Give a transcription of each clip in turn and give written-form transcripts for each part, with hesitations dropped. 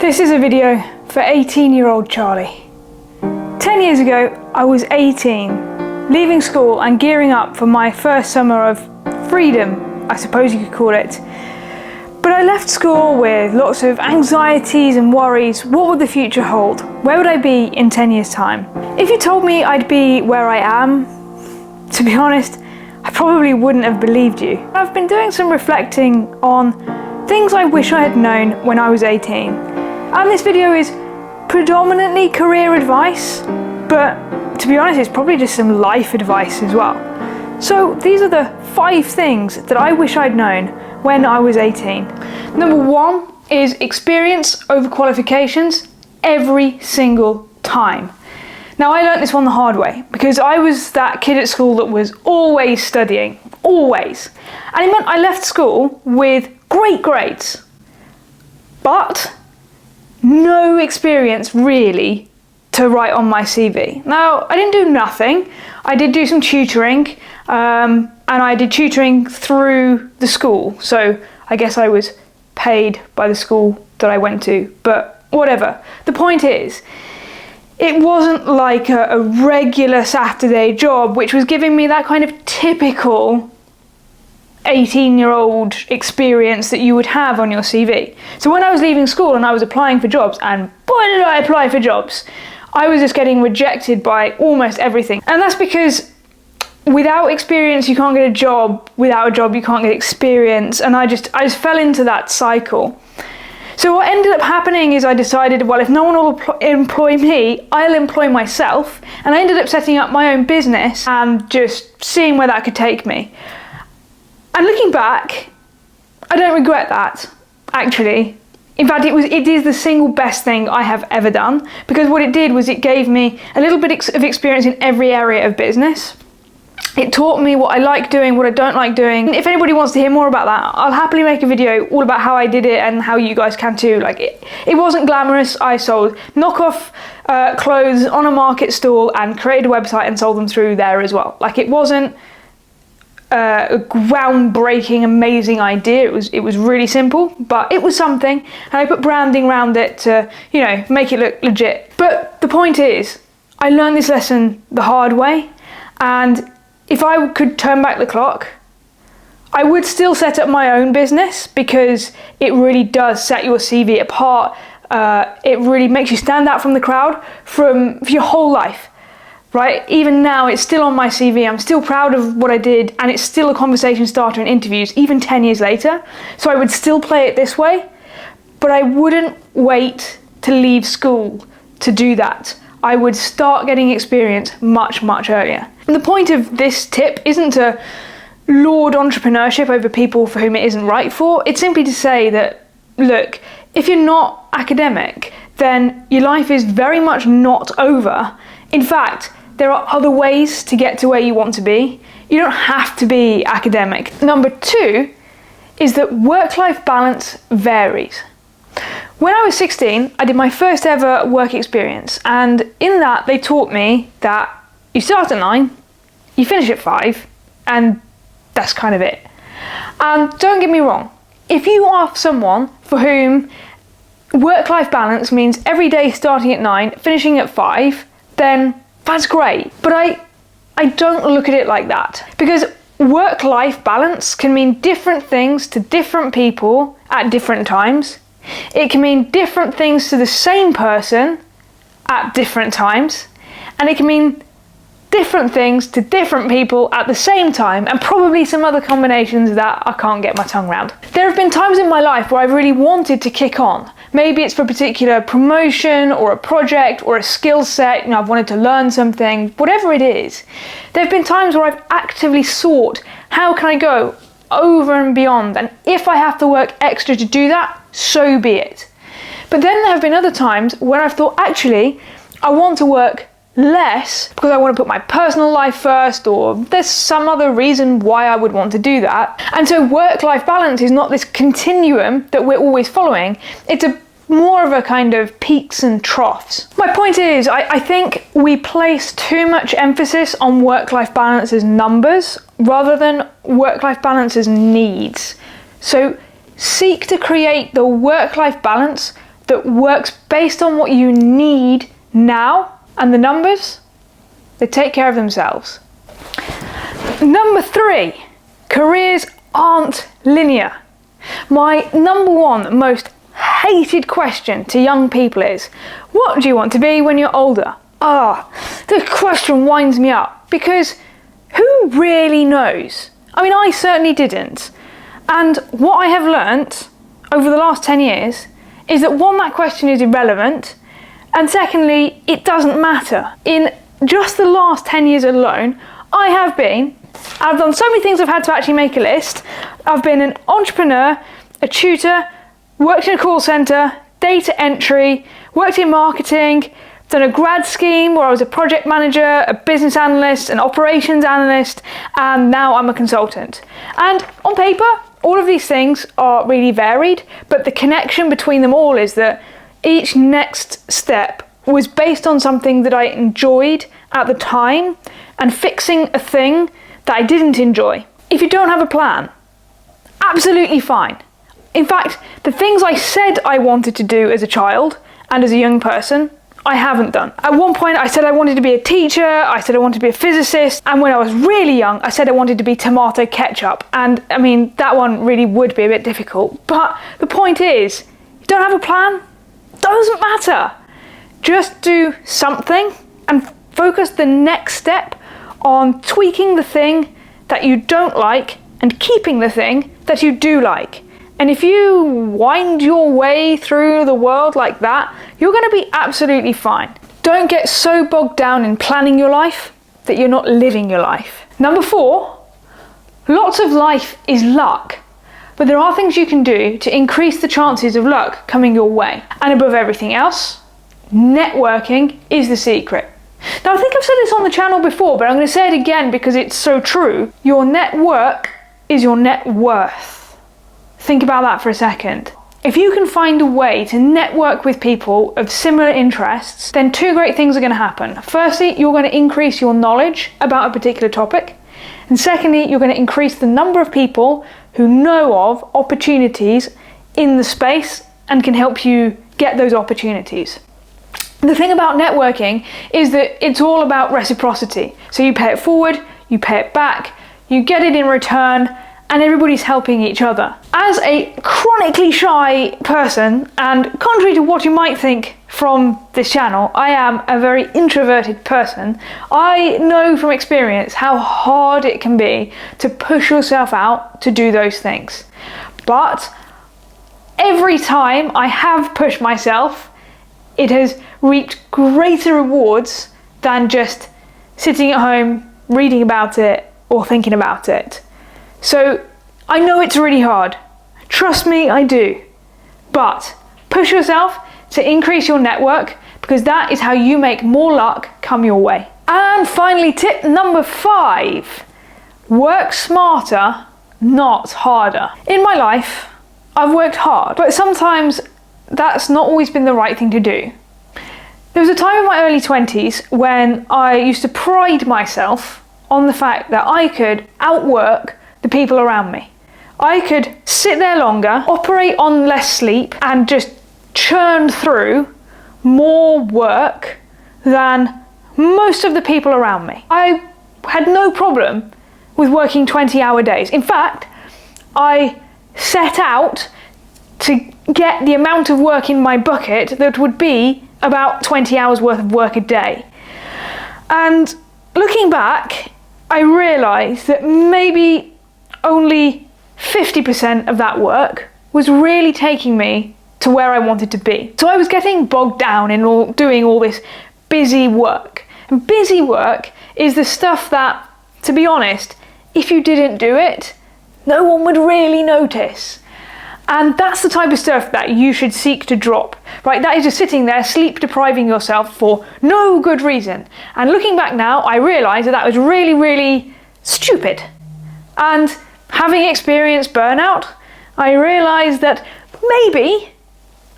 This is a video for 18-year-old Charlie. 10 years ago, I was 18, leaving school and gearing up for my first summer of freedom, I suppose you could call it. But I left school with lots of anxieties and worries. What would the future hold? Where would I be in 10 years' time? If you told me I'd be where I am, to be honest, I probably wouldn't have believed you. I've been doing some reflecting on things I wish I had known when I was 18. And this video is predominantly career advice, but to be honest, it's probably just some life advice as well. So these are the 5 things that I wish I'd known when I was 18. Number 1 is experience over qualifications every single time. Now, I learnt this one the hard way because I was that kid at school that was always studying, always. And it meant I left school with great grades, but no experience really to write on my CV. Now, I didn't do nothing. I did do some tutoring, and I did tutoring through the school. So I guess I was paid by the school that I went to, but whatever. The point is, it wasn't like a regular Saturday job, which was giving me that kind of typical 18-year-old experience that you would have on your CV. So when I was leaving school and I was applying for jobs, and boy did I apply for jobs, I was just getting rejected by almost everything. And that's because without experience you can't get a job, without a job you can't get experience, and I just fell into that cycle. So what ended up happening is I decided, well, if no one will employ me, I'll employ myself, and I ended up setting up my own business and just seeing where that could take me. And looking back, I don't regret that, actually. In fact, it is the single best thing I have ever done, because what it did was it gave me a little bit of experience in every area of business. It taught me what I like doing, what I don't like doing. If anybody wants to hear more about that, I'll happily make a video all about how I did it and how you guys can too. Like, it wasn't glamorous. I sold knockoff clothes on a market stall and created a website and sold them through there as well. Like, it wasn't a groundbreaking, amazing idea. It was really simple, but it was something, and I put branding around it to, make it look legit. But the point is, I learned this lesson the hard way, and if I could turn back the clock, I would still set up my own business, because it really does set your CV apart. It really makes you stand out from the crowd for your whole life. Right? Even now, it's still on my CV. I'm still proud of what I did, and it's still a conversation starter in interviews, even 10 years later. So I would still play it this way, but I wouldn't wait to leave school to do that. I would start getting experience much, much earlier. And the point of this tip isn't to laud entrepreneurship over people for whom it isn't right for. It's simply to say that, look, if you're not academic, then your life is very much not over. In fact, there are other ways to get to where you want to be. You don't have to be academic. Number 2 is that work-life balance varies. When I was 16, I did my first ever work experience, and in that they taught me that you start at 9, you finish at 5, and that's kind of it. And don't get me wrong, if you are someone for whom work-life balance means every day starting at 9, finishing at 5, then that's great. But I don't look at it like that, because work-life balance can mean different things to different people at different times. It can mean different things to the same person at different times, and it can mean different things to different people at the same time, and probably some other combinations that I can't get my tongue around. There have been times in my life where I've really wanted to kick on. Maybe it's for a particular promotion or a project or a skill set, I've wanted to learn something, whatever it is. There have been times where I've actively sought, how can I go over and beyond? And if I have to work extra to do that, so be it. But then there have been other times when I've thought, actually, I want to work less because I want to put my personal life first, or there's some other reason why I would want to do that. And so work-life balance is not this continuum that we're always following. It's more of a kind of peaks and troughs. My point is, I think we place too much emphasis on work-life balance as numbers rather than work-life balance as needs. So seek to create the work-life balance that works based on what you need now, and the numbers, they take care of themselves. Number 3, careers aren't linear. My number one most hated question to young people is, what do you want to be when you're older? This question winds me up, because who really knows? I mean, I certainly didn't. And what I have learnt over the last 10 years is that one, that question is irrelevant, and secondly, it doesn't matter. In just the last 10 years alone, I've done so many things. I've had to actually make a list. I've been an entrepreneur, a tutor, worked in a call centre, data entry, worked in marketing, done a grad scheme where I was a project manager, a business analyst, an operations analyst, and now I'm a consultant. And on paper, all of these things are really varied, but the connection between them all is that each next step was based on something that I enjoyed at the time and fixing a thing that I didn't enjoy. If you don't have a plan, absolutely fine. In fact, the things I said I wanted to do as a child and as a young person, I haven't done. At one point I said I wanted to be a teacher, I said I wanted to be a physicist, and when I was really young I said I wanted to be tomato ketchup. And I mean, that one really would be a bit difficult. But the point is, you don't have a plan? Doesn't matter. Just do something and focus the next step on tweaking the thing that you don't like and keeping the thing that you do like. And if you wind your way through the world like that, you're going to be absolutely fine. Don't get so bogged down in planning your life that you're not living your life. Number 4, lots of life is luck, but there are things you can do to increase the chances of luck coming your way. And above everything else, networking is the secret. Now, I think I've said this on the channel before, but I'm going to say it again because it's so true. Your network is your net worth. Think about that for a second. If you can find a way to network with people of similar interests, then 2 great things are going to happen. Firstly, you're going to increase your knowledge about a particular topic. And secondly, you're going to increase the number of people who know of opportunities in the space and can help you get those opportunities. The thing about networking is that it's all about reciprocity. So you pay it forward, you pay it back, you get it in return, and everybody's helping each other. As a chronically shy person, and contrary to what you might think from this channel, I am a very introverted person. I know from experience how hard it can be to push yourself out to do those things. But every time I have pushed myself, it has reaped greater rewards than just sitting at home, reading about it, or thinking about it. So I know it's really hard. Trust me, I do. But push yourself to increase your network, because that is how you make more luck come your way. And finally, tip number 5, work smarter, not harder. In my life, I've worked hard, but sometimes that's not always been the right thing to do. There was a time in my early 20s when I used to pride myself on the fact that I could outwork the people around me. I could sit there longer, operate on less sleep, and just churn through more work than most of the people around me. I had no problem with working 20-hour days. In fact, I set out to get the amount of work in my bucket that would be about 20 hours worth of work a day. And looking back, I realised that maybe only 50% of that work was really taking me to where I wanted to be. So I was getting bogged down in doing all this busy work. And busy work is the stuff that, to be honest, if you didn't do it, no one would really notice. And that's the type of stuff that you should seek to drop, right? That is just sitting there sleep depriving yourself for no good reason. And looking back now, I realise that was really, really stupid. And having experienced burnout, I realised that maybe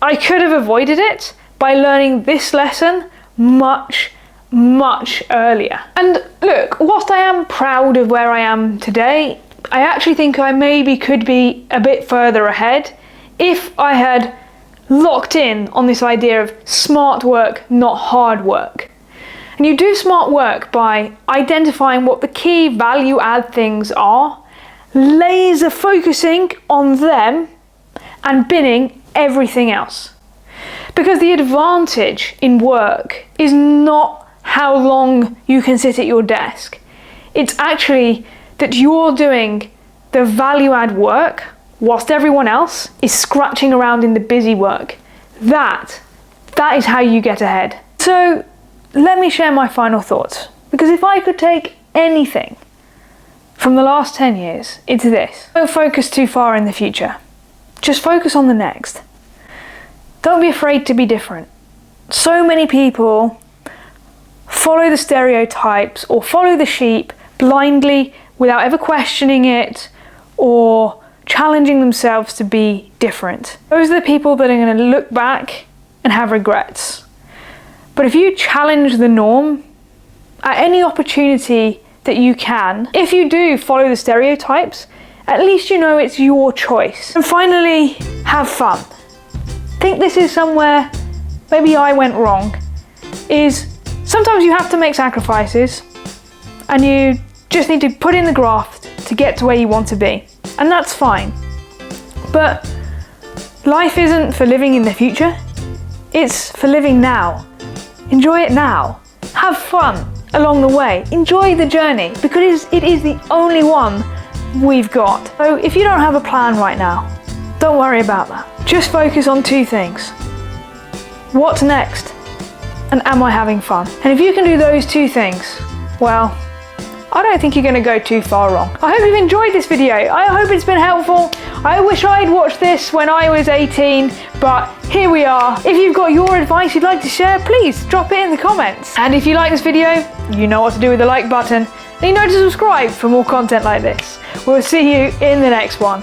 I could have avoided it by learning this lesson much, much earlier. And look, whilst I am proud of where I am today, I actually think I maybe could be a bit further ahead if I had locked in on this idea of smart work, not hard work. And you do smart work by identifying what the key value add things are, laser focusing on them, and binning everything else. Because the advantage in work is not how long you can sit at your desk. It's actually that you're doing the value add work whilst everyone else is scratching around in the busy work. That is how you get ahead. So let me share my final thoughts, because if I could take anything from the last 10 years, it's this. Don't focus too far in the future. Just focus on the next. Don't be afraid to be different. So many people follow the stereotypes or follow the sheep blindly without ever questioning it or challenging themselves to be different. Those are the people that are going to look back and have regrets. But if you challenge the norm at any opportunity that you can, if you do follow the stereotypes, at least you know it's your choice. And finally, have fun. I think this is somewhere maybe I went wrong, is sometimes you have to make sacrifices and you just need to put in the graft to get to where you want to be. And that's fine. But life isn't for living in the future, it's for living now. Enjoy it now. Have fun along the way. Enjoy the journey, because it is the only one we've got. So if you don't have a plan right now, don't worry about that. Just focus on two things. What's next? And am I having fun? And if you can do those two things, well, I don't think you're going to go too far wrong. I hope you've enjoyed this video. I hope it's been helpful. I wish I'd watched this when I was 18, but here we are. If you've got your advice you'd like to share, please drop it in the comments. And if you like this video, you know what to do with the like button. And you know to subscribe for more content like this. We'll see you in the next one.